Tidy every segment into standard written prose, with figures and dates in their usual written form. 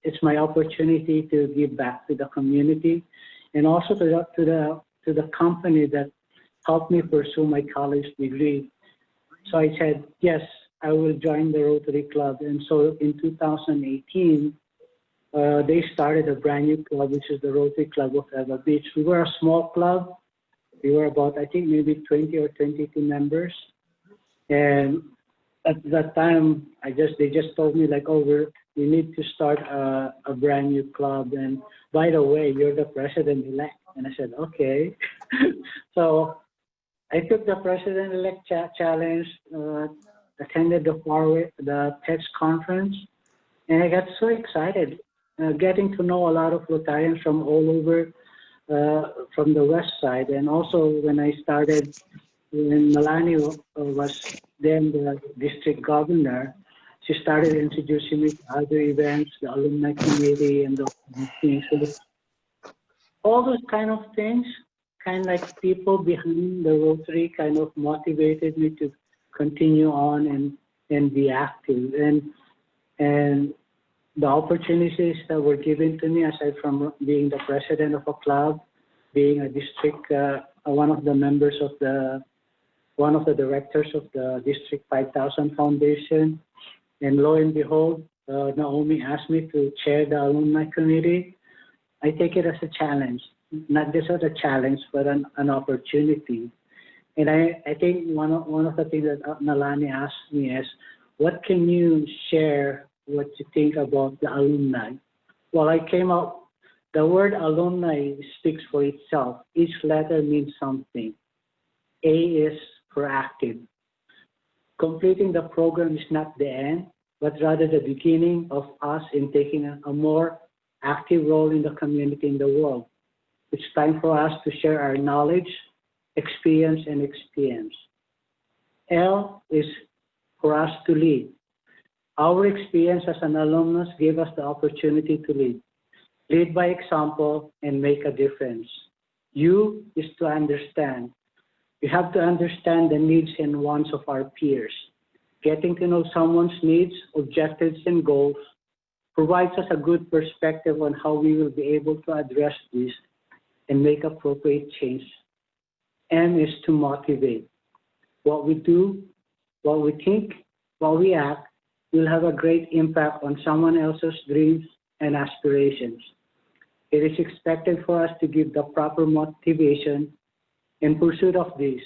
it's my opportunity to give back to the community, and also to the company that helped me pursue my college degree. So I said, yes, I will join the Rotary Club. And so in 2018, they started a brand new club, which is the Rotary Club of Eva Beach. We were a small club. We were about, I think, maybe 20 or 22 members. And at that time, they just told me like, oh, we need to start a brand new club. And by the way, you're the president-elect. And I said, okay. So I took the president-elect challenge, attended the text conference, and I got so excited, getting to know a lot of Rotarians from all over, from the West Side. And also when I started, when Melanie was then the district governor, she started introducing me to other events, the alumni committee and those things. So all those kind of things, kind of like people behind the Rotary kind of motivated me to continue on and be active. And the opportunities that were given to me, aside from being the president of a club, being a district, one of the members of one of the directors of the District 5000 Foundation, and lo and behold, Naomi asked me to chair the alumni committee. I take it as a challenge, not just as a challenge, but an opportunity. And I think one of the things that Nalani asked me is, what can you share what you think about the alumni? Well, I came up, the word alumni speaks for itself. Each letter means something. A is for active. Completing the program is not the end, but rather the beginning of us in taking a more active role in the community, in the world. It's time for us to share our knowledge, experience, and experience. L is for us to lead. Our experience as an alumnus gave us the opportunity to lead. Lead by example and make a difference. U is to understand. We have to understand the needs and wants of our peers. Getting to know someone's needs, objectives, and goals provides us a good perspective on how we will be able to address this and make appropriate change. M is to motivate. What we do, what we think, what we act will have a great impact on someone else's dreams and aspirations. It is expected for us to give the proper motivation in pursuit of this,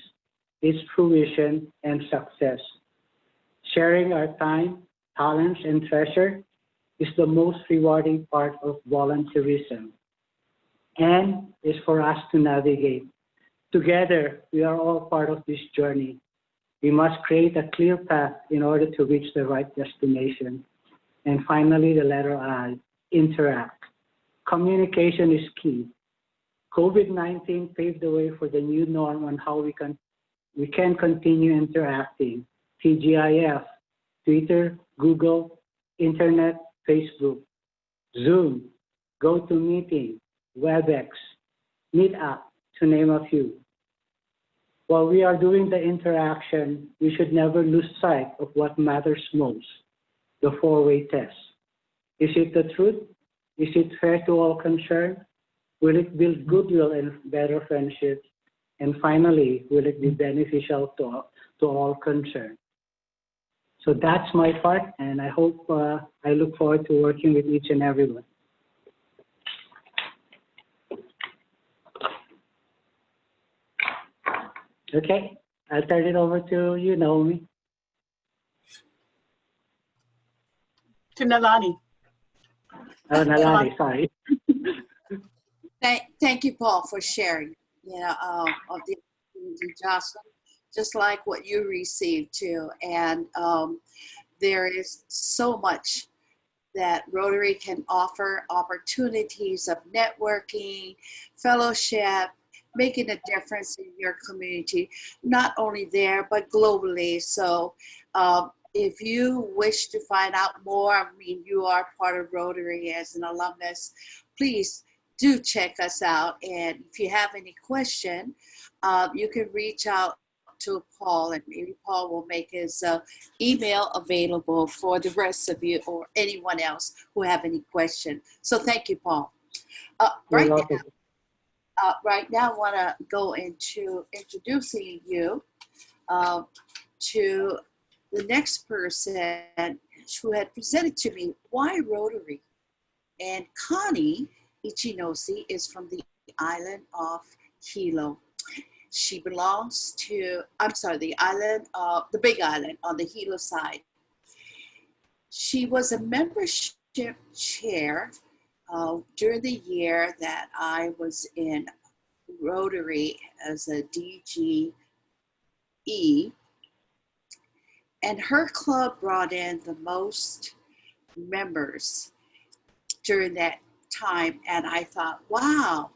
its fruition and success. Sharing our time, talents, and treasure is the most rewarding part of volunteerism. N is for us to navigate. Together, we are all part of this journey. We must create a clear path in order to reach the right destination. And finally, the letter I, interact. Communication is key. COVID-19 paved the way for the new norm on how we can continue interacting. TGIF, Twitter, Google, Internet, Facebook, Zoom, GoToMeeting, WebEx, Meetup, to name a few. While we are doing the interaction, we should never lose sight of what matters most, the four-way test. Is it the truth? Is it fair to all concerned? Will it build goodwill and better friendships? And finally, will it be beneficial to all concerned? So that's my part, and I hope, I look forward to working with each and everyone. Okay, I'll turn it over to you, Naomi. To Nalani. Oh, Nalani, sorry. Thank you, Paul, for sharing, of the just like what you received too. And there is so much that Rotary can offer, opportunities of networking, fellowship, making a difference in your community, not only there, but globally. So if you wish to find out more, I mean, you are part of Rotary as an alumnus, please do check us out. And if you have any question, you can reach out to Paul, and maybe Paul will make his email available for the rest of you or anyone else who have any question. So thank you, Paul. Right now, I want to go into introducing you to the next person who had presented to me, why Rotary? And Connie Ichinose is from the island of Hilo. She belongs to, the island of, the big island on the Hilo side. She was a membership chair during the year that I was in Rotary as a DGE. And her club brought in the most members during that time. And I thought, wow,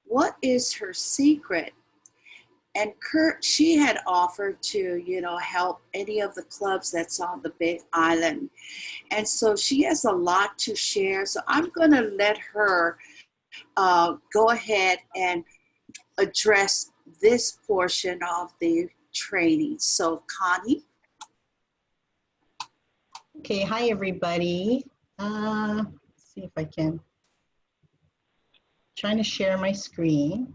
what is her secret? And she had offered to, help any of the clubs that's on the big island. And so she has a lot to share. So I'm going to let her go ahead and address this portion of the training. So Connie. Okay, hi everybody. Let's see if I can. Trying to share my screen.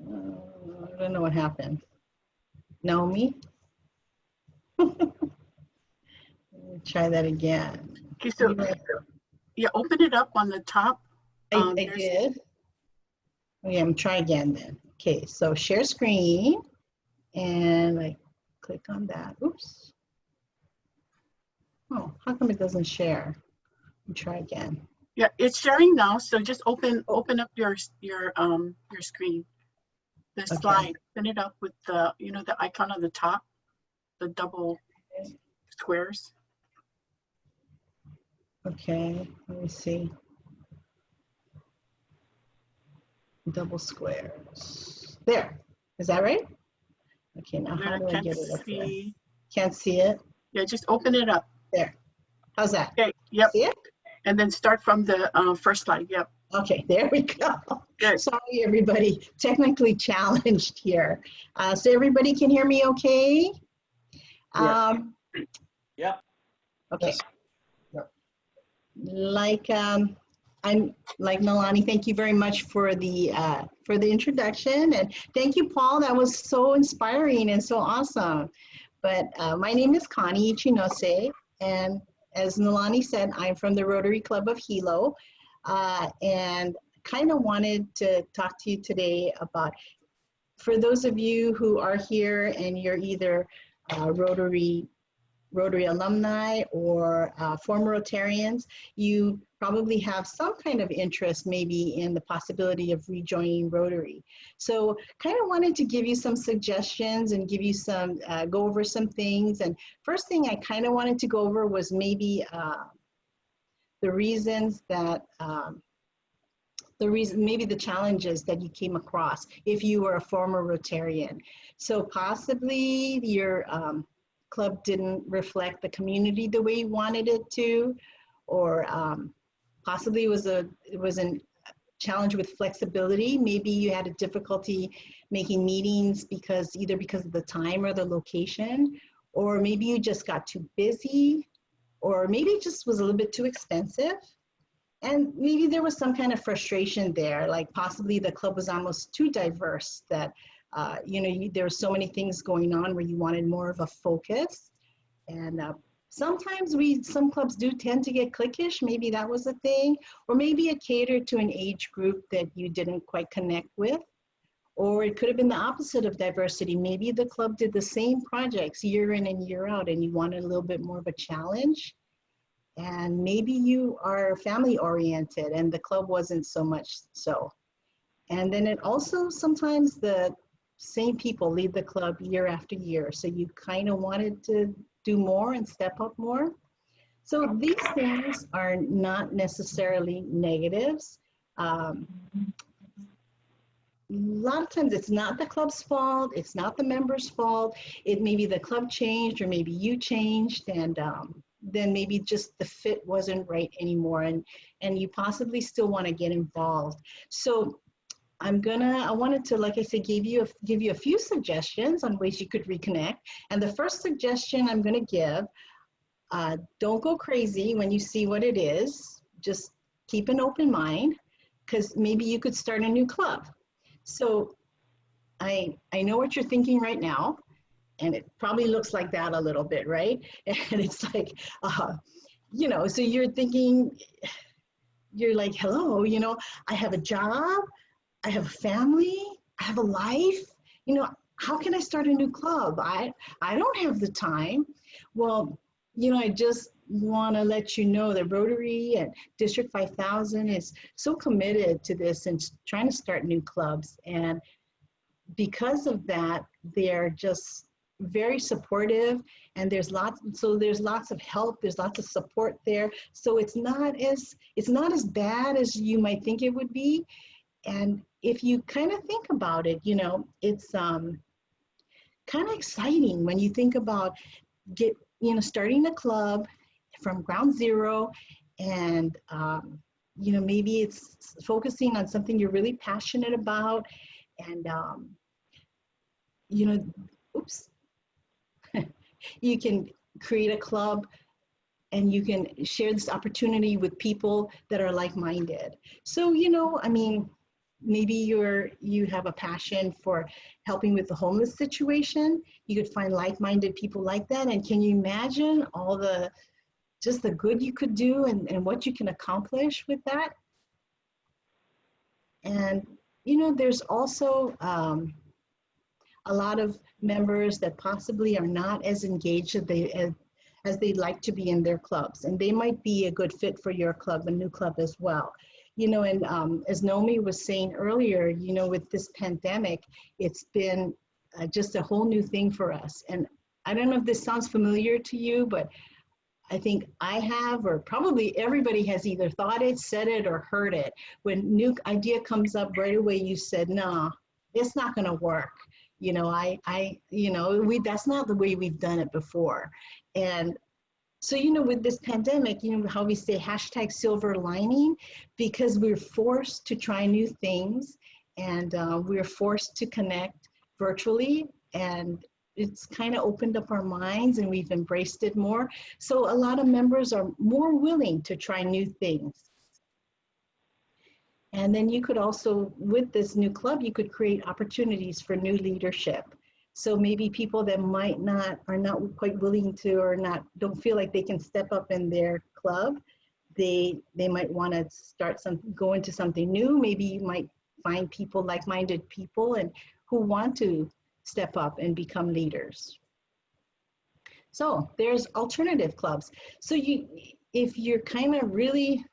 I don't know what happened. Naomi? Let me try that again. Okay, so yeah, open it up on the top. I did. Okay, I'm try again then. Okay, so share screen, and I click on that. Oops. Oh, how come it doesn't share? Let me try again. Yeah, it's sharing now. So just open up your screen. The slide. Open it up with the the icon on the top, the double squares. Okay, let me see. Double squares. There. Is that right? Okay, now how do I get it up there? Can't see it? Yeah, just open it up. There. How's that? Okay, yep. See it? And then start from the first slide, yep. Okay, there we go. Good. Sorry, everybody. Technically challenged here. So everybody can hear me okay? Yeah. Okay. Yes. I'm like Nalani, thank you very much for the introduction, and thank you, Paul. That was so inspiring and so awesome. But my name is Connie Ichinose, and as Nalani said, I'm from the Rotary Club of Hilo, and kind of wanted to talk to you today about, for those of you who are here and you're either Rotary alumni or former Rotarians, you probably have some kind of interest maybe in the possibility of rejoining Rotary. So kind of wanted to give you some suggestions and give you some, go over some things. And first thing I kind of wanted to go over was maybe the reasons that, maybe the challenges that you came across if you were a former Rotarian. So possibly your club didn't reflect the community the way you wanted it to, or possibly it was a challenge with flexibility. Maybe you had a difficulty making meetings either because of the time or the location, or maybe you just got too busy, or maybe it just was a little bit too expensive. And maybe there was some kind of frustration there, like possibly the club was almost too diverse, that there were so many things going on where you wanted more of a focus. And sometimes some clubs do tend to get cliquish. Maybe that was a thing, or maybe it catered to an age group that you didn't quite connect with. Or it could have been the opposite of diversity. Maybe the club did the same projects year in and year out, and you wanted a little bit more of a challenge. And maybe you are family oriented and the club wasn't so much so. And then it also, sometimes the same people lead the club year after year. So you kind of wanted to do more and step up more. So these things are not necessarily negatives. A lot of times it's not the club's fault, it's not the members' fault. It may be the club changed, or maybe you changed, and then maybe just the fit wasn't right anymore, and you possibly still want to get involved. So I wanted to, like I said, give you a few suggestions on ways you could reconnect. And the first suggestion I'm gonna give, don't go crazy when you see what it is. Just keep an open mind, because maybe you could start a new club. So I know what you're thinking right now, and it probably looks like that a little bit, right? And it's like, you know, so you're thinking, you're like, hello, you know, I have a job, I have a family, I have a life, you know, how can I start a new club? I don't have the time. Well, you know, I just want to let you know that Rotary and District 5000 is so committed to this and trying to start new clubs. And because of that, they're just very supportive, and there's lots of help, there's lots of support there. So it's not as bad as you might think it would be. And if you kind of think about it, you know, it's kind of exciting when you think about starting a club from ground zero, and you know, maybe it's focusing on something you're really passionate about, and you know, oops, you can create a club and you can share this opportunity with people that are like-minded. So, you know, I mean, maybe you have a passion for helping with the homeless situation. You could find like-minded people like that. And can you imagine all the good you could do and what you can accomplish with that? And, you know, there's also a lot of members that possibly are not as engaged as they'd like to be in their clubs, and they might be a good fit for your club, a new club as well. You know, and as Naomi was saying earlier, you know, with this pandemic, it's been just a whole new thing for us. And I don't know if this sounds familiar to you, but I think I have, or probably everybody has either thought it, said it, or heard it. When new idea comes up, right away you said, no, it's not gonna work. You know, that's not the way we've done it before. And so, you know, with this pandemic, you know, how we say #silver lining, because we're forced to try new things, and we're forced to connect virtually, and it's kind of opened up our minds and we've embraced it more. So a lot of members are more willing to try new things. And then you could also, with this new club, you could create opportunities for new leadership. So maybe people that are not quite willing to, or don't feel like they can step up in their club, they might want to go into something new. Maybe you might find people, like-minded people, and who want to step up and become leaders. So there's alternative clubs. So if you're kind of really,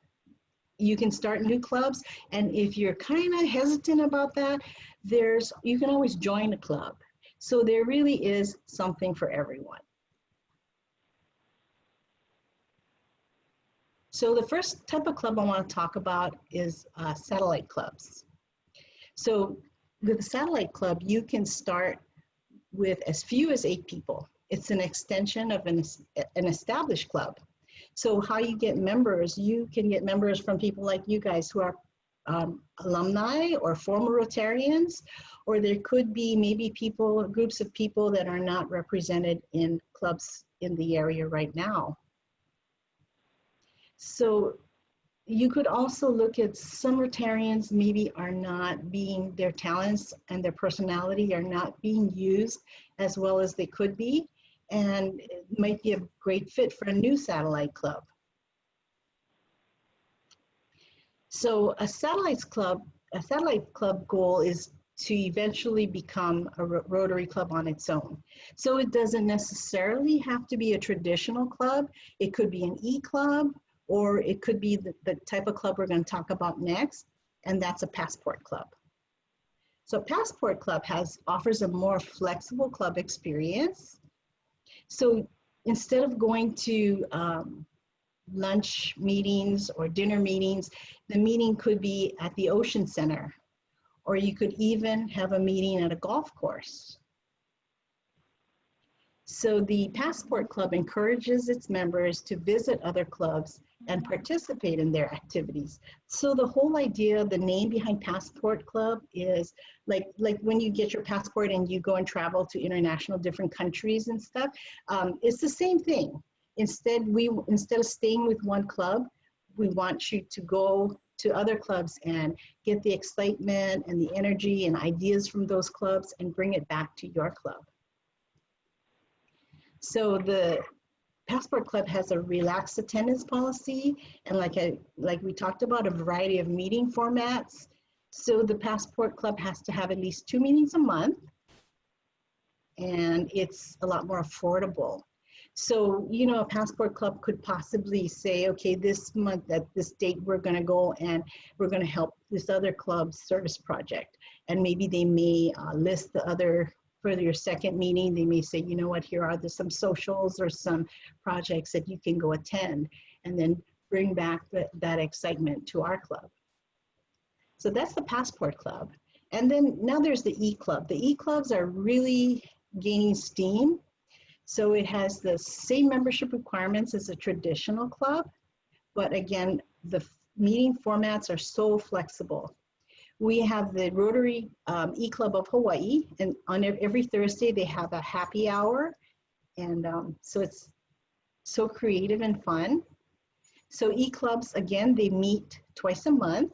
you can start new clubs. And if you're kind of hesitant about that, you can always join a club. So there really is something for everyone. So the first type of club I want to talk about is satellite clubs. So with a satellite club, you can start with as few as 8 people. It's an extension of an established club. So how you get members, you can get members from people like you guys who are alumni or former Rotarians, or there could be maybe groups of people that are not represented in clubs in the area right now. So you could also look at some Rotarians maybe their talents and their personality are not being used as well as they could be, and it might be a great fit for a new satellite club. So a satellite club goal is to eventually become a Rotary club on its own. So it doesn't necessarily have to be a traditional club. It could be an e-club, or it could be the type of club we're going to talk about next, and that's a passport club. So passport club offers a more flexible club experience. So instead of going to lunch meetings or dinner meetings, the meeting could be at the Ocean Center, or you could even have a meeting at a golf course. So the Passport Club encourages its members to visit other clubs and participate in their activities. So the whole idea, the name behind Passport Club is like when you get your passport and you go and travel to international different countries and stuff, it's the same thing. Instead of staying with one club, we want you to go to other clubs and get the excitement and the energy and ideas from those clubs and bring it back to your club. So the Passport Club has a relaxed attendance policy, and like we talked about, a variety of meeting formats. So the Passport Club has to have at least 2 meetings a month, and it's a lot more affordable. So, you know, a Passport Club could possibly say, okay, this month at this date, we're going to go and we're going to help this other club's service project. And maybe they may list the other, for your second meeting, they may say, you know what, here are some socials or some projects that you can go attend, and then bring back that excitement to our club. So that's the Passport Club. And then now there's the E-Club. The E-Clubs are really gaining steam. So it has the same membership requirements as a traditional club, but again, the meeting formats are so flexible. We have the Rotary E-Club of Hawaii, and on every Thursday they have a happy hour, and so it's so creative and fun. So E-Clubs, again, they meet twice a month,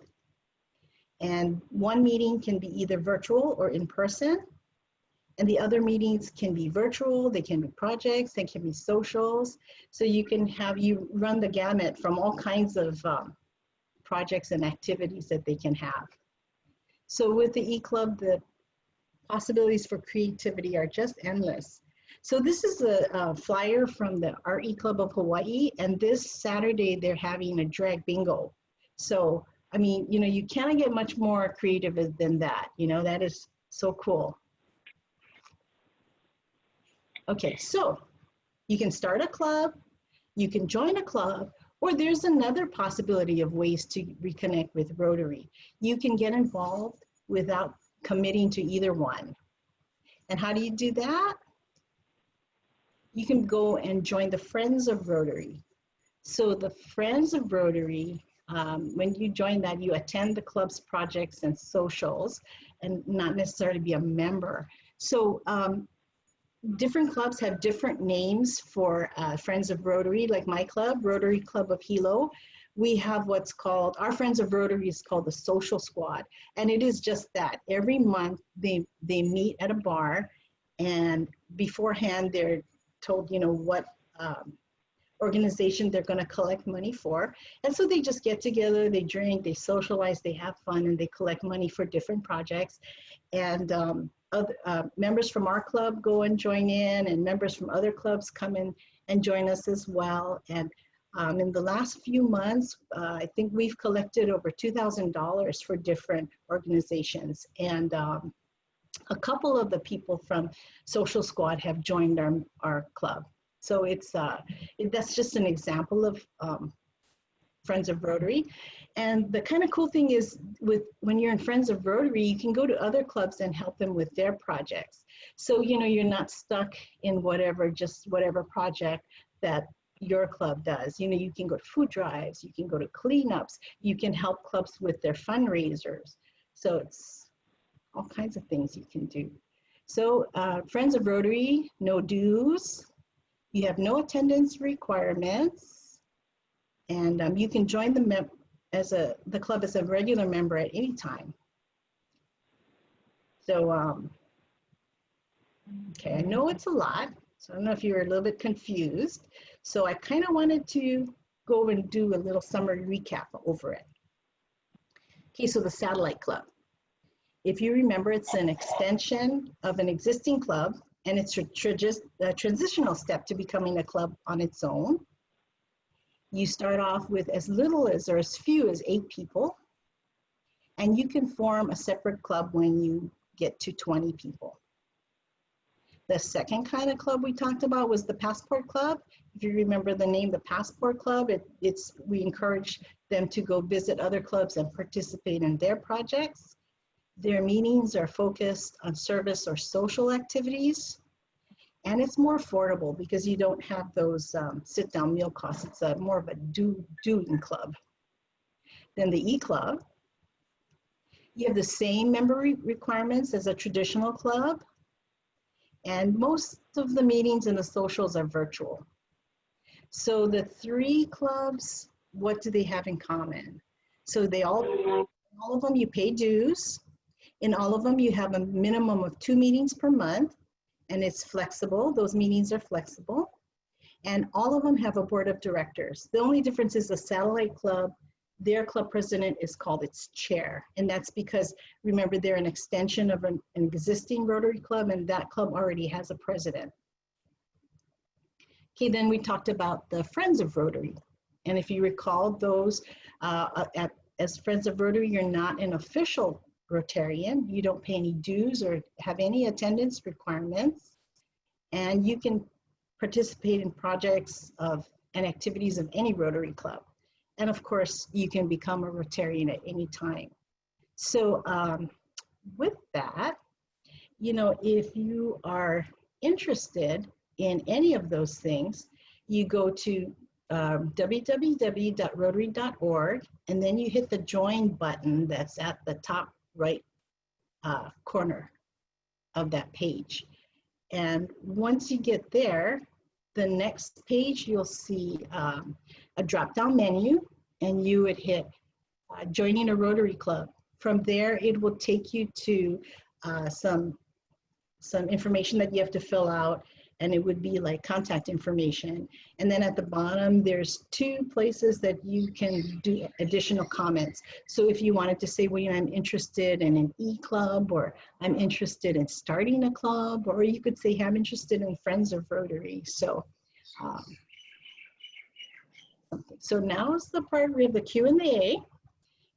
and one meeting can be either virtual or in person. And the other meetings can be virtual, they can be projects, they can be socials. So you run the gamut from all kinds of projects and activities that they can have. So with the E-Club, the possibilities for creativity are just endless. So this is a flyer from our E-Club of Hawaii, and this Saturday they're having a drag bingo. So, I mean, you know, you cannot get much more creative than that. You know, that is so cool. Okay, so you can start a club, you can join a club, or there's another possibility of ways to reconnect with Rotary. You can get involved without committing to either one. And how do you do that? You can go and join the Friends of Rotary. So the Friends of Rotary, when you join that, you attend the club's projects and socials and not necessarily be a member. So different clubs have different names for Friends of Rotary, like my club, Rotary Club of Hilo. We have what's called, our Friends of Rotary is called the Social Squad. And it is just that. Every month they meet at a bar, and beforehand they're told, you know, what organization they're going to collect money for. And so they just get together, they drink, they socialize, they have fun, and they collect money for different projects. And members from our club go and join in, and members from other clubs come in and join us as well. And in the last few months, I think we've collected over $2,000 for different organizations. And a couple of the people from Social Squad have joined our club. So that's just an example of Friends of Rotary. And the kind of cool thing is when you're in Friends of Rotary, you can go to other clubs and help them with their projects. So, you know, you're not stuck in whatever project that your club does. You know, you can go to food drives, you can go to cleanups, you can help clubs with their fundraisers. So it's all kinds of things you can do. So Friends of Rotary, no dues. You have no attendance requirements, and you can join the club as a regular member at any time. So, okay, I know it's a lot, so I don't know if you're a little bit confused. So I kind of wanted to go and do a little summary recap over it. Okay, so the Satellite Club. If you remember, it's an extension of an existing club, and it's a transitional step to becoming a club on its own. You start off with as little as or as few as 8 people, and you can form a separate club when you get to 20 people. The second kind of club we talked about was the Passport Club. If you remember the name, the Passport Club, we encourage them to go visit other clubs and participate in their projects. Their meetings are focused on service or social activities. And it's more affordable because you don't have those sit-down meal costs. It's more of a doing club. Then the E-Club, you have the same member requirements as a traditional club. And most of the meetings and the socials are virtual. So the 3 clubs, what do they have in common? So they all of them you pay dues. In all of them you have a minimum of 2 meetings per month, and it's flexible. Those meetings are flexible. And all of them have a board of directors. The only difference is the satellite club, their club president is called its chair. And that's because, remember, they're an extension of an existing Rotary club, and that club already has a president. Okay, then we talked about the Friends of Rotary. And if you recall, those as Friends of Rotary, you're not an official Rotarian. You don't pay any dues or have any attendance requirements. And you can participate in projects and activities of any Rotary club. And of course, you can become a Rotarian at any time. So with that, you know, if you are interested in any of those things, you go to www.rotary.org, and then you hit the join button that's at the top right corner of that page. And once you get there, the next page, you'll see a drop-down menu, and you would hit joining a Rotary Club. From there, it will take you to some information that you have to fill out, and it would be like contact information. And then at the bottom, there's 2 places that you can do additional comments. So if you wanted to say, well, you know, I'm interested in an E-Club, or I'm interested in starting a club, or you could say, hey, I'm interested in Friends of Rotary. So, so now is the part where we have the Q&A.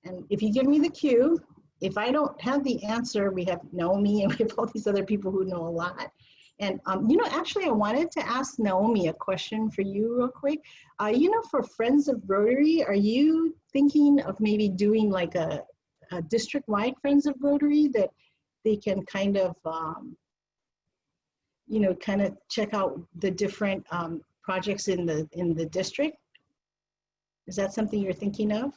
And if you give me the Q, if I don't have the answer, we have Naomi and we have all these other people who know a lot. And, you know, actually, I wanted to ask Naomi a question for you real quick. You know, for Friends of Rotary, are you thinking of maybe doing like a district-wide Friends of Rotary that they can kind of, you know, kind of check out the different projects in the district? Is that something you're thinking of?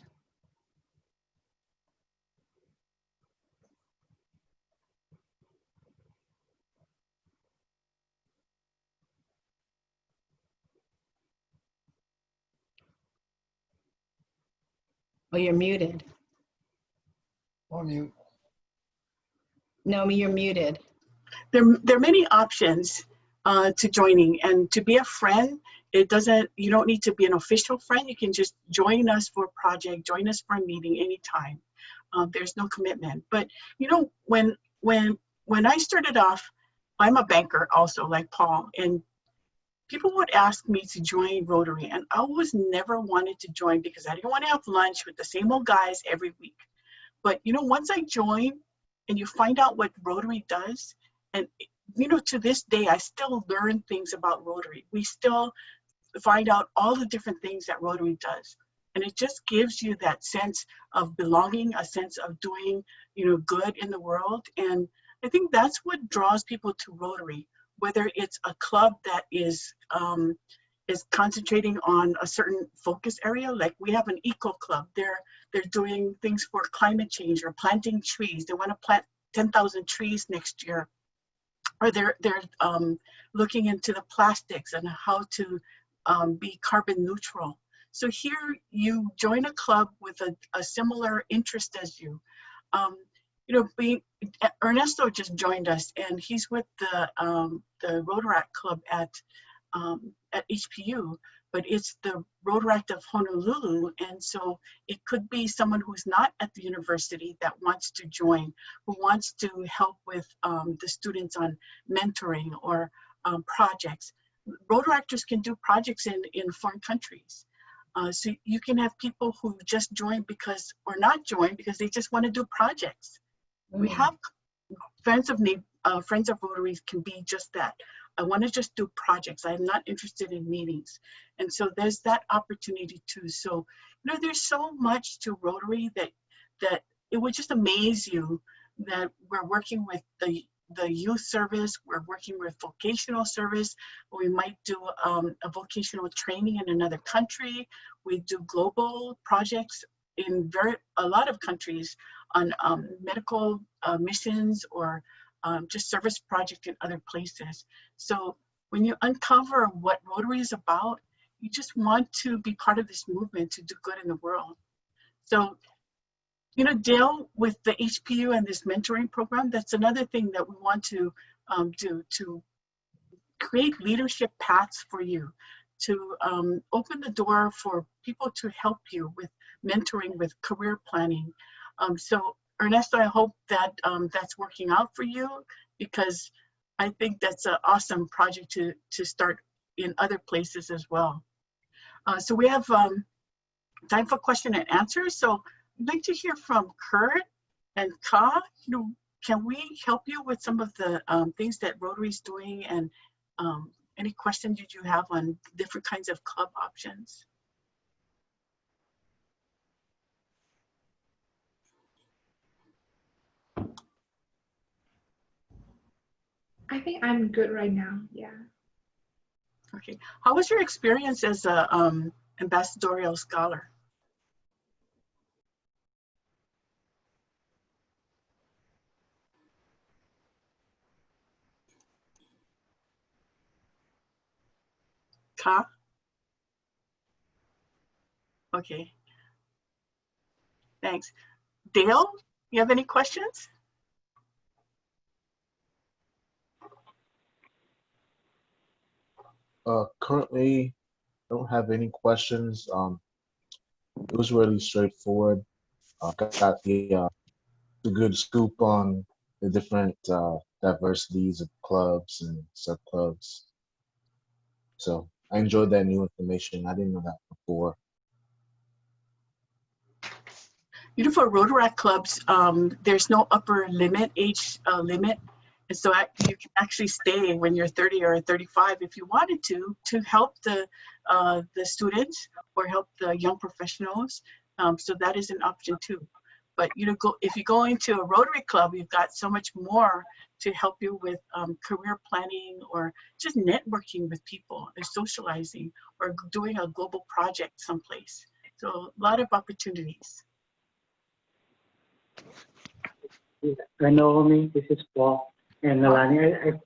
Oh, you're muted. On mute. Naomi, you're muted. There are many options to joining, and to be a friend, you don't need to be an official friend. You can just join us for a project, join us for a meeting anytime. There's no commitment. But you know, when I started off, I'm a banker also, like Paul, and people would ask me to join Rotary, and I always never wanted to join because I didn't want to have lunch with the same old guys every week. But you know, once I joined and you find out what Rotary does, and you know, to this day, I still learn things about Rotary. We still find out all the different things that Rotary does. And it just gives you that sense of belonging, a sense of doing, you know, good in the world. And I think that's what draws people to Rotary, whether it's a club that is concentrating on a certain focus area. Like we have an eco club. They're doing things for climate change or planting trees. They want to plant 10,000 trees next year. Or they're looking into the plastics and how to be carbon neutral. So here you join a club with a similar interest as you. You know, Ernesto just joined us, and he's with the Rotaract Club at HPU, but it's the Rotaract of Honolulu, and so it could be someone who's not at the university that wants to join, who wants to help with the students on mentoring or projects. Rotaractors can do projects in foreign countries. So you can have people who just join because, or not join because they just want to do projects. We have Friends of Rotary can be just that. I want to just do projects. I'm not interested in meetings. And so there's that opportunity too. So, you know, there's so much to Rotary that it would just amaze you that we're working with the the youth service. We're working with vocational service. We might do a vocational training in another country. We do global projects in a lot of countries on medical missions or just service project in other places. So when you uncover what Rotary is about, you just want to be part of this movement to do good in the world. So, you know, Dale, with the HPU and this mentoring program, that's another thing that we want to do, to create leadership paths for you, to open the door for people to help you with mentoring, with career planning. So Ernesto, I hope that that's working out for you, because I think that's an awesome project to start in other places as well. So we have time for question and answer. So I'd like to hear from Kurt and Ka. You know, can we help you with some of the things that Rotary is doing, and any questions that you have on different kinds of club options? I think I'm good right now. Yeah. Okay. How was your experience as a ambassadorial scholar? Ka? Okay. Thanks. Dale, you have any questions? Currently, I don't have any questions. It was really straightforward. Got the good scoop on the different diversities of clubs and subclubs. So I enjoyed that new information. I didn't know that before. You know, for Rotaract clubs, there's no upper limit, age limit. And so you can actually stay when you're 30 or 35 if you wanted to help the students or help the young professionals. So that is an option too. But you know, if you go into a Rotary club, you've got so much more to help you with career planning, or just networking with people, or socializing, or doing a global project someplace. So a lot of opportunities. Naomi, this is Paul and Nalani.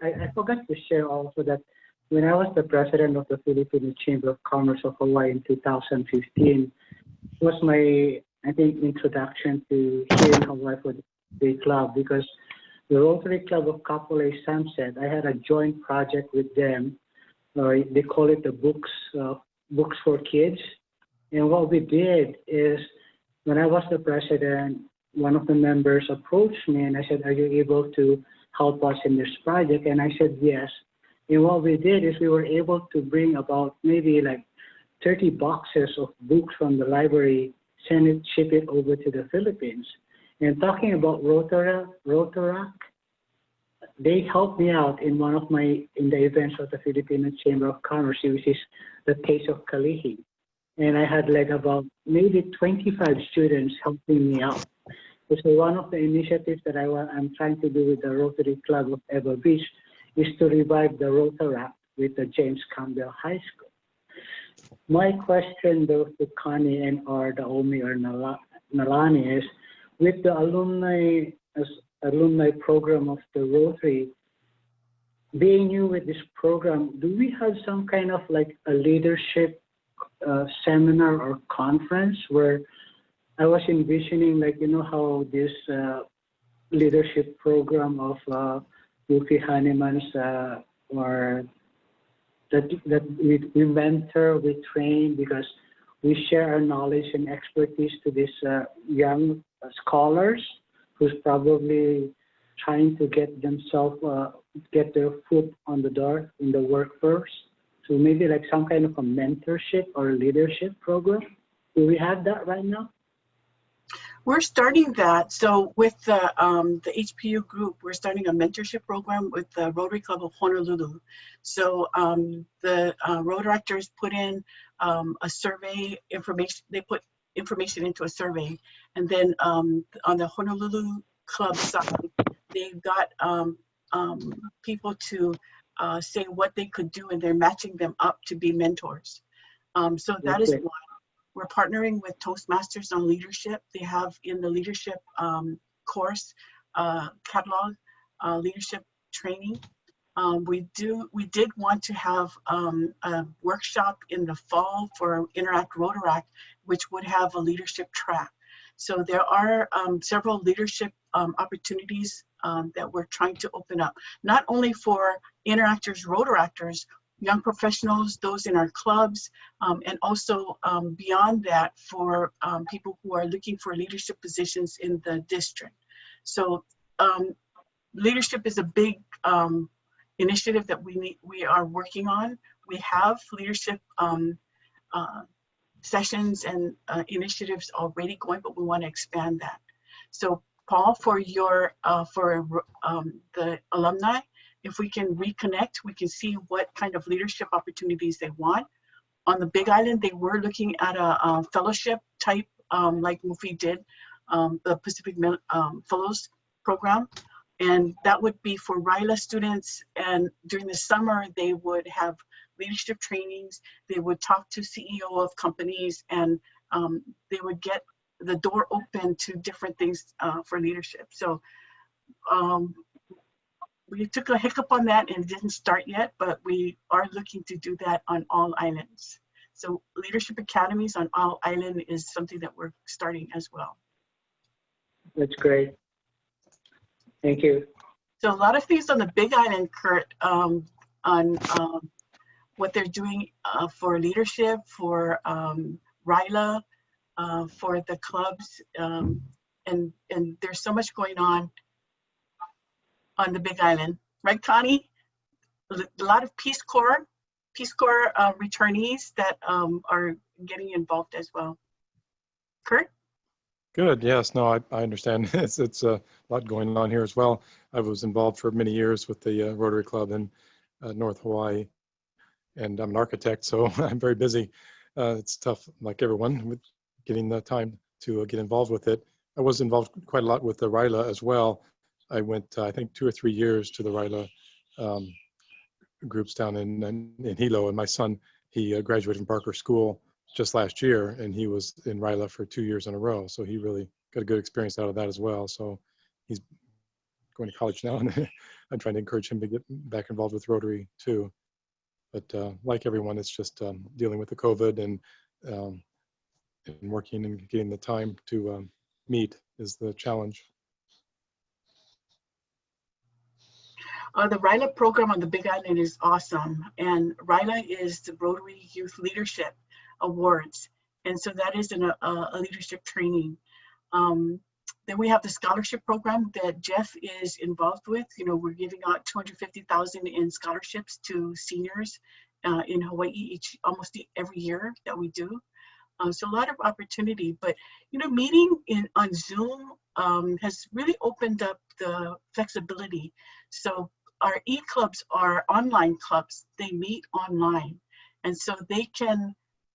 I forgot to share also that when I was the president of the Filipino Chamber of Commerce of Hawaii in 2015, it was my, I think, introduction to here in Hawaii for the club, because the Rotary Club of Kapolei Sunset, I had a joint project with them. They call it the Books for Kids. And what we did is, when I was the president, one of the members approached me and I said, "Are you able to help us in this project?" And I said, "Yes." And what we did is we were able to bring about maybe like 30 boxes of books from the library, ship it over to the Philippines. And talking about Rotaract, they helped me out in in the events of the Filipino Chamber of Commerce, which is the Taste of Kalihi. And I had like about maybe 25 students helping me out. So one of the initiatives that I'm trying to do with the Rotary Club of Ewa Beach is to revive the Rotaract with the James Campbell High School. My question though to Connie and or the Omi or Nalani is, with the alumni program of the Rotary, being new with this program, do we have some kind of like a leadership seminar or conference where I was envisioning, like, you know, how this leadership program of Yuki Hanneman's or that we mentor, we train, because we share our knowledge and expertise to these young scholars who's probably trying to get themselves, get their foot on the door in the workforce. So maybe like some kind of a mentorship or leadership program. Do we have that right now? We're starting that. So with the HPU group, we're starting a mentorship program with the Rotary Club of Honolulu. So the Rotaractors put in a survey information. They put information into a survey, and then on the Honolulu Club side, they've got people to say what they could do, and they're matching them up to be mentors. So that is Okay. one. We're partnering with Toastmasters on leadership. They have in the leadership course catalog leadership training. We did want to have a workshop in the fall for Interact Rotaract, which would have a leadership track. So there are several leadership opportunities that we're trying to open up, not only for interactors, Rotaractors, young professionals, those in our clubs, and also beyond that for people who are looking for leadership positions in the district. So leadership is a big initiative that we are working on. We have leadership sessions and initiatives already going, but we want to expand that. So Paul, for your the alumni, if we can reconnect, we can see what kind of leadership opportunities they want. On the Big Island, they were looking at a fellowship type, like Mufi did, the Pacific Fellows program. And that would be for RILA students. And during the summer, they would have leadership trainings. They would talk to CEO of companies, and they would get the door open to different things for leadership. So we took a hiccup on that and it didn't start yet, but we are looking to do that on all islands. So leadership academies on all island is something that we're starting as well. That's great. Thank you. So a lot of things on the Big Island, Kurt, on what they're doing for leadership, for RILA, for the clubs, and there's so much going on the Big Island, right, Connie? A lot of Peace Corps returnees that are getting involved as well. Kurt? Good. Yes. No, I understand. It's a lot going on here as well. I was involved for many years with the Rotary Club in North Hawaii, and I'm an architect, so I'm very busy. It's tough, like everyone, with getting the time to get involved with it. I was involved quite a lot with the RILA as well. I went, I think, 2 or 3 years to the RILA groups down in Hilo, and my son, he graduated from Parker School just last year, and he was in RILA for 2 years in a row. So he really got a good experience out of that as well. So he's going to college now, and I'm trying to encourage him to get back involved with Rotary too. But like everyone, it's just dealing with the COVID and working and getting the time to meet is the challenge. The RILA program on the Big Island is awesome. And RILA is the Rotary Youth Leadership Awards. And so that is a leadership training. Then we have the scholarship program that Jeff is involved with. You know, we're giving out $250,000 in scholarships to seniors in Hawaii almost every year that we do. So a lot of opportunity, but you know, meeting on Zoom has really opened up the flexibility. So our e-clubs are online clubs. They meet online, and so they can.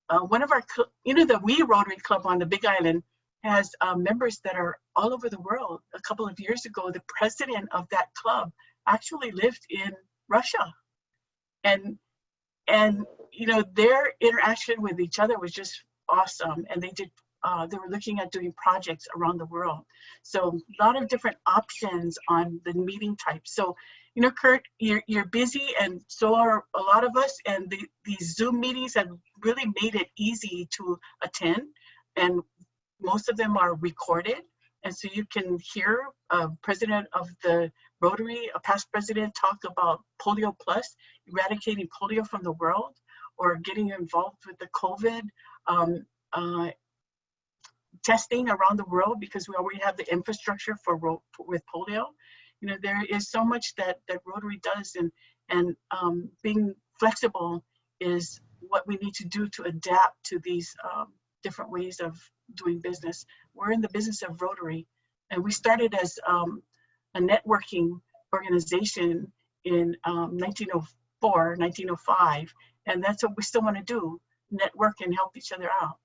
One of our, the We Rotary Club on the Big Island has members that are all over the world. A couple of years ago, the president of that club actually lived in Russia, and you know, their interaction with each other was just awesome. And they were looking at doing projects around the world. So a lot of different options on the meeting types. So, you know, Kurt, you're busy, and so are a lot of us. And these Zoom meetings have really made it easy to attend. And most of them are recorded. And so you can hear president of the Rotary, a past president, talk about Polio Plus, eradicating polio from the world, or getting involved with the COVID testing around the world, because we already have the infrastructure with polio. You know, there is so much that Rotary does, and being flexible is what we need to do to adapt to these different ways of doing business. We're in the business of Rotary, and we started as a networking organization in 1904, 1905, and that's what we still want to do, network and help each other out.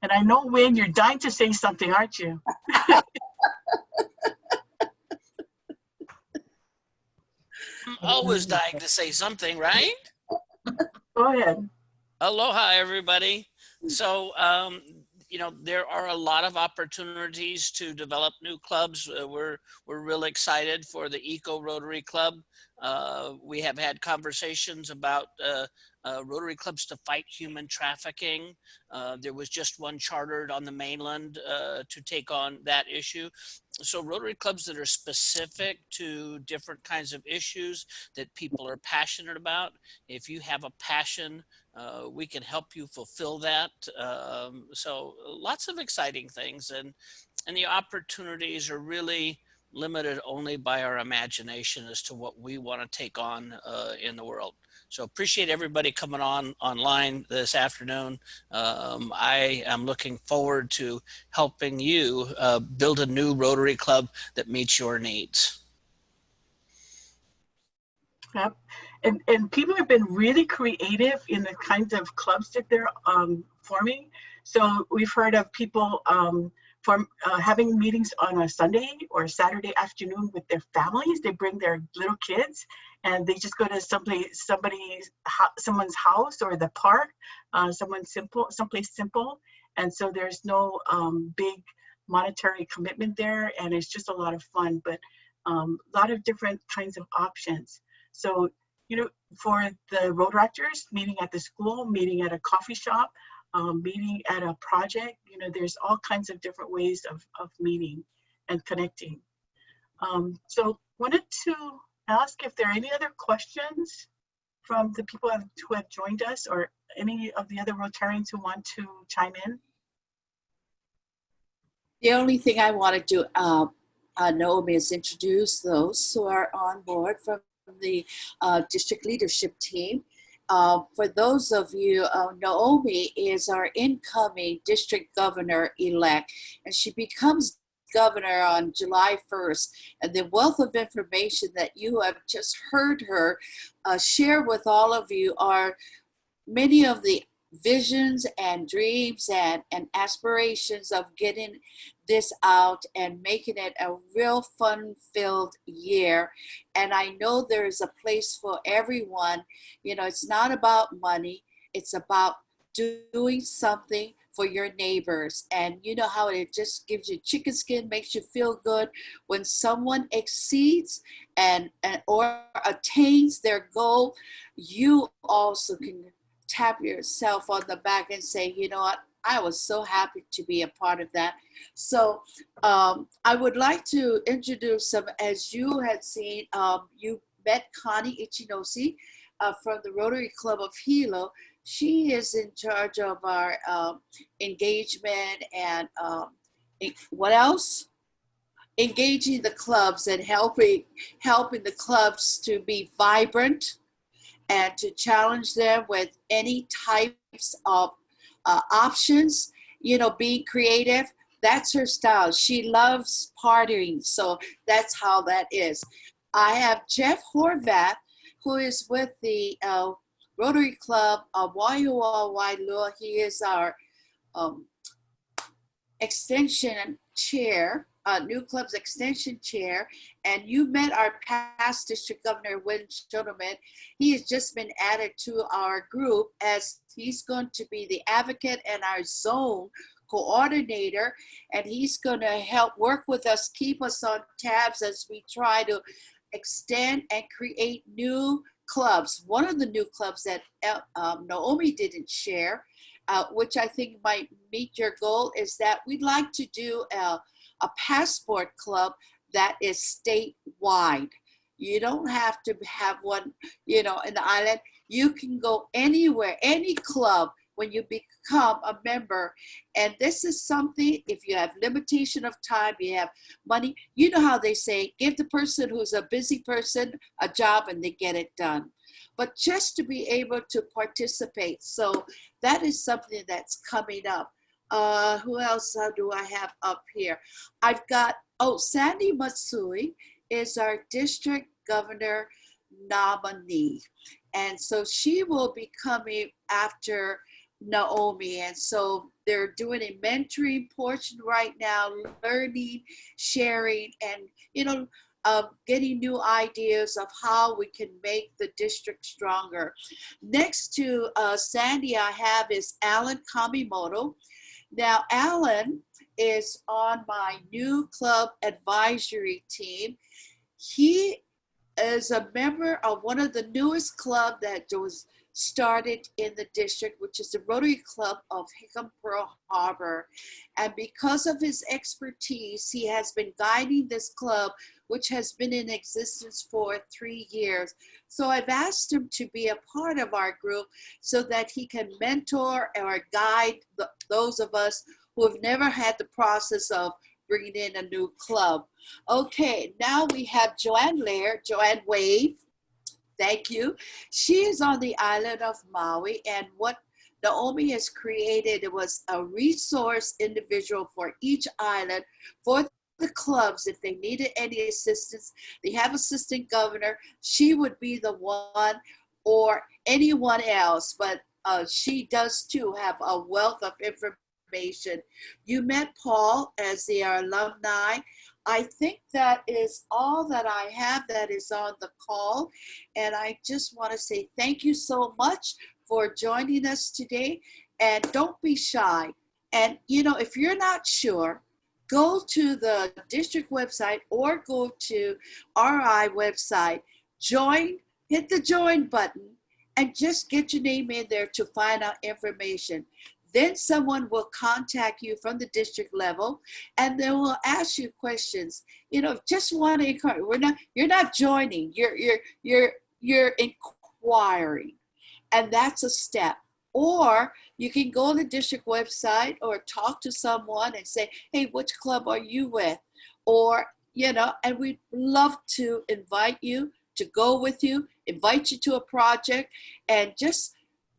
And I know, Wynn, you're dying to say something, aren't you? always dying to say something, right? Go ahead. Aloha, everybody. So, there are a lot of opportunities to develop new clubs. We're really excited for the Eco Rotary Club. We have had conversations about Rotary clubs to fight human trafficking. There was just one chartered on the mainland to take on that issue. So Rotary clubs that are specific to different kinds of issues that people are passionate about. If you have a passion, we can help you fulfill that. So lots of exciting things, and the opportunities are really limited only by our imagination as to what we want to take on in the world. So appreciate everybody coming online this afternoon. I am looking forward to helping you build a new Rotary Club that meets your needs. Yep. And people have been really creative in the kinds of clubs that they're forming. So we've heard of people having meetings on a Sunday or Saturday afternoon with their families. They bring their little kids and they just go to someone's house or the park, someplace simple. And so there's no big monetary commitment there, and it's just a lot of fun, but a lot of different kinds of options. So, for the road directors, meeting at the school, meeting at a coffee shop, meeting at a project, there's all kinds of different ways of meeting and connecting. So wanted to ask if there are any other questions from the people who have joined us, or any of the other Rotarians who want to chime in. The only thing I wanted to Naomi is introduce those who are on board from the district leadership team. For those of you, Naomi is our incoming district governor-elect, and she becomes governor on July 1st. And the wealth of information that you have just heard her share with all of you are many of the visions and dreams and aspirations of getting this out and making it a real fun-filled year. And I know there's a place for everyone. It's not about money. It's about doing something for your neighbors. And you know how it just gives you chicken skin, makes you feel good when someone exceeds or attains their goal. You also can tap yourself on the back and say, you know what, I was so happy to be a part of that. So I would like to introduce some, as you had seen, you met Connie Ichinosi from the Rotary Club of Hilo. She is in charge of our engagement and what else? Engaging the clubs and helping the clubs to be vibrant and to challenge them with any types of options, being creative. That's her style. She loves partying, so that's how that is. I have Jeff Horvath, who is with the Rotary Club of Waiua Wailua. He is our extension chair, New Club's extension chair, and you met our past district governor, Win Shotoman. He has just been added to our group as he's going to be the advocate and our zone coordinator, and he's going to help work with us, keep us on tabs as we try to extend and create new clubs. One of the new clubs that Naomi didn't share, which I think might meet your goal, is that we'd like to do a passport club that is statewide. You don't have to have one, in the island. You can go anywhere, any club, when you become a member. And this is something, if you have limitation of time, you have money, you know how they say, give the person who's a busy person a job and they get it done. But just to be able to participate. So that is something that's coming up. Who else do I have up here? I've got, Sandy Matsui is our district governor nominee. And so she will be coming after Naomi. And so they're doing a mentoring portion right now, learning, sharing, and, getting new ideas of how we can make the district stronger. Next to Sandy, I have is Alan Kamimoto. Now, Alan is on my new club advisory team. He is a member of one of the newest club that was started in the district, which is the Rotary Club of Hickam Pearl Harbor. And because of his expertise, he has been guiding this club, which has been in existence for 3 years. So I've asked him to be a part of our group so that he can mentor or guide those of us who have never had the process of bringing in a new club. Okay, now we have Joanne Laird, Joanne Wave. Thank you. She is on the island of Maui, and what Naomi has created, it was a resource individual for each island for the clubs. If they needed any assistance, they have assistant governor. She would be the one, or anyone else, but she does too have a wealth of information. You met Paul as their alumni. I think that is all that I have that is on the call. And I just want to say thank you so much for joining us today. And don't be shy. And, you know, if you're not sure, go to the district website or go to RI website, join, hit the join button, and just get your name in there to find out information. Then someone will contact you from the district level, and they will ask you questions. You know, just want to encourage. You're not joining. You're inquiring, and that's a step. Or you can go on the district website or talk to someone and say, "Hey, which club are you with?" Or, you know, and we'd love to invite you to go with you, invite you to a project, and just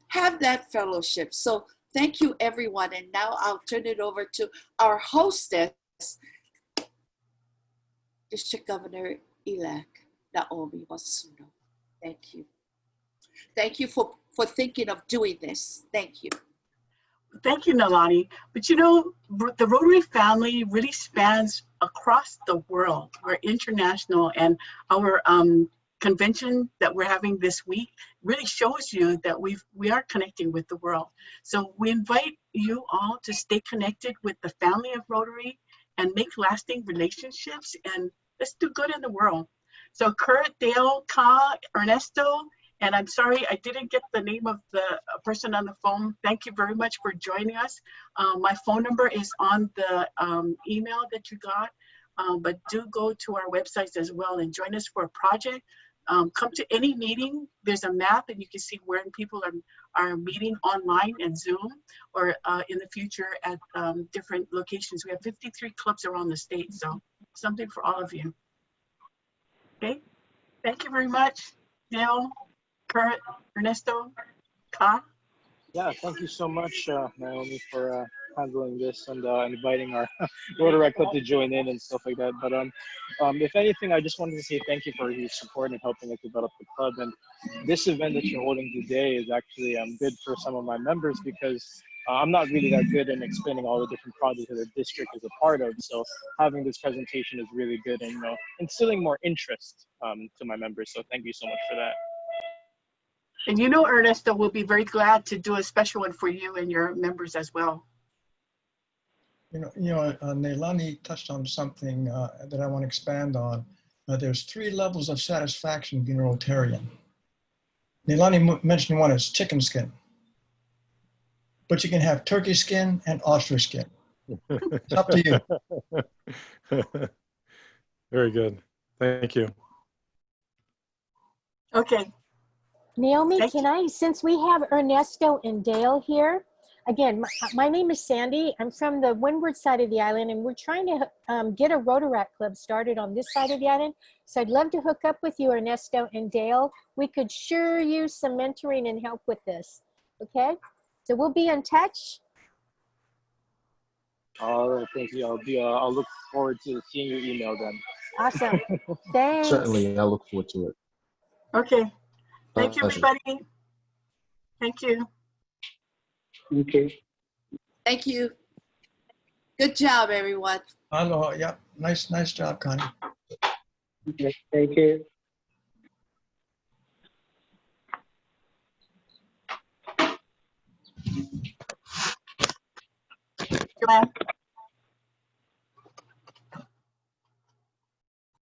have that fellowship. So thank you, everyone. And now I'll turn it over to our hostess, District Governor-elect Naomi Masuno. Thank you. Thank you for thinking of doing this. Thank you. Thank you, Nalani. But you know, the Rotary family really spans across the world. We're international, and our convention that we're having this week really shows you that we are connecting with the world. So we invite you all to stay connected with the family of Rotary and make lasting relationships, and let's do good in the world. So Kurt, Dale, Ka, Ernesto, and I'm sorry I didn't get the name of the person on the phone. Thank you very much for joining us. My phone number is on the email that you got, but do go to our websites as well and join us for a project. Come to any meeting. There's a map, and you can see where people are meeting online and Zoom, or in the future at different locations. We have 53 clubs around the state, so something for all of you. Okay, thank you very much, Dale, Kurt, Ernesto, Ka. Yeah, thank you so much, Naomi, for handling this and inviting our Rotary Club to join in and stuff like that. But if anything, I just wanted to say thank you for your support and helping us develop the club. And this event that you're holding today is actually good for some of my members, because I'm not really that good in explaining all the different projects that the district is a part of. So having this presentation is really good, and, you know, instilling more interest to my members. So thank you so much for that. And you know, Ernesto will be very glad to do a special one for you and your members as well. Neilani touched on something that I want to expand on. There's 3 levels of satisfaction being a Rotarian. Neilani mentioned one is chicken skin, but you can have turkey skin and ostrich skin. It's up to you. Very good. Thank you. Okay. Naomi, since we have Ernesto and Dale here, again, my name is Sandy. I'm from the windward side of the island, and we're trying to get a Rotaract Club started on this side of the island. So I'd love to hook up with you, Ernesto and Dale. We could sure use some mentoring and help with this. Okay? So we'll be in touch. All right, thank you. I'll look forward to seeing your email then. Awesome. Thanks. Certainly, I look forward to it. Okay. Thank you, everybody. Thank you. Okay. Thank you. Good job, everyone. Aloha. Yeah. Nice job, Connie. Okay, thank you. Joanne?